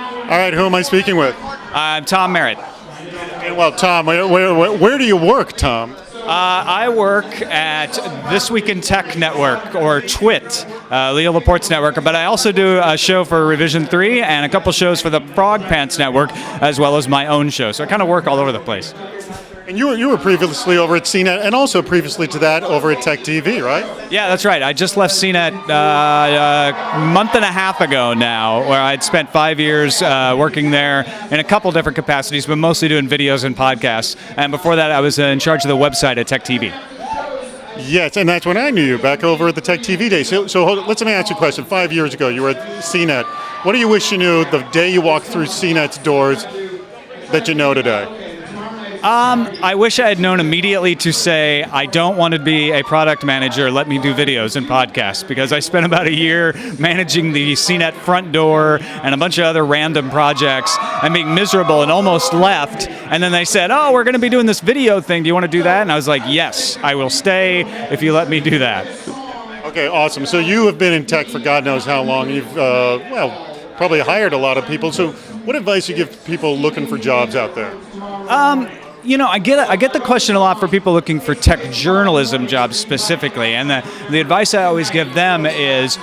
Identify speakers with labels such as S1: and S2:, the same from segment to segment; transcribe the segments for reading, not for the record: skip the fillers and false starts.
S1: All right, who am I speaking with?
S2: I'm Tom Merritt.
S1: Well, Tom, where do you work, Tom?
S2: I work at This Week in Tech Network, or TWiT, Leo Laporte's network, but I also do a show for Revision 3 and a couple shows for the FrogPants Network, as well as my own show. So I kind of work all over the place.
S1: And you were previously over at CNET, and also previously to that over at Tech TV, right?
S2: Yeah, that's right. I just left CNET a month and a half ago now, where I'd spent 5 years working there in a couple different capacities, but mostly doing videos and podcasts. And before that, I was in charge of the website at Tech TV.
S1: Yes, and that's when I knew you, back over at the Tech TV days. So let me ask you a question. 5 years ago, you were at CNET. What do you wish you knew the day you walked through CNET's doors that you know today?
S2: I wish I had known immediately to say, I don't want to be a product manager, let me do videos and podcasts, because I spent about a year managing the CNET front door and a bunch of other random projects and being miserable and almost left. And then they said, oh, we're going to be doing this video thing. Do you want to do that? And I was like, yes, I will stay if you let me do that.
S1: Okay, awesome. So you have been in tech for God knows how long. You've, probably hired a lot of people. So what advice do you give people looking for jobs out there?
S2: I get the question a lot for people looking for tech journalism jobs specifically, and the advice I always give them is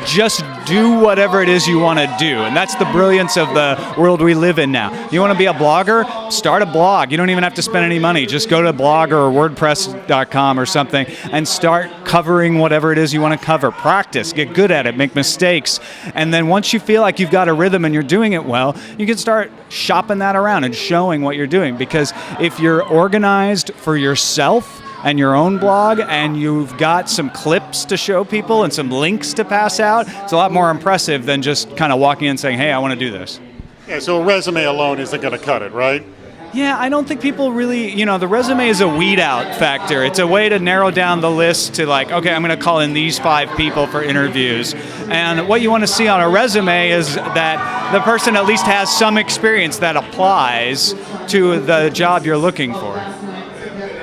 S2: just do whatever it is you want to do, and that's the brilliance of the world we live in now. You want to be a blogger? Start a blog. You don't even have to spend any money. Just go to Blogger or WordPress.com or something and start covering whatever it is you want to cover. Practice, get good at it, make mistakes, and then once you feel like you've got a rhythm and you're doing it well, you can start shopping that around and showing what you're doing, because if you're organized for yourself and your own blog and you've got some clips to show people and some links to pass out, it's a lot more impressive than just kind of walking in and saying, hey, I want to do this.
S1: Yeah, so a resume alone isn't going to cut it, right?
S2: Yeah, I don't think people really, the resume is a weed out factor. It's a way to narrow down the list to like, okay, I'm going to call in these 5 people for interviews. And what you want to see on a resume is that the person at least has some experience that applies to the job you're looking for.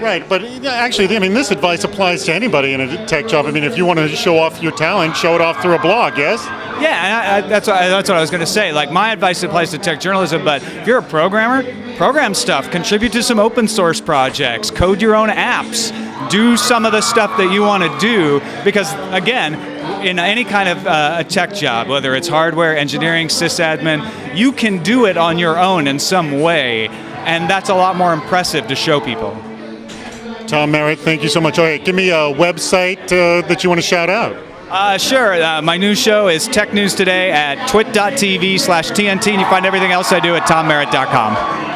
S1: Right, but actually, this advice applies to anybody in a tech job. If you want to show off your talent, show it off through a blog, yes?
S2: Yeah, and that's what I was going to say. Like, my advice applies to tech journalism, but if you're a programmer, program stuff, contribute to some open source projects, code your own apps, do some of the stuff that you want to do, because, again, in any kind of a tech job, whether it's hardware, engineering, sysadmin, you can do it on your own in some way, and that's a lot more impressive to show people.
S1: Tom Merritt, thank you so much. Okay, give me a website that you want to shout out.
S2: Sure. My new show is Tech News Today at twit.tv/TNT, and you find everything else I do at tommerritt.com.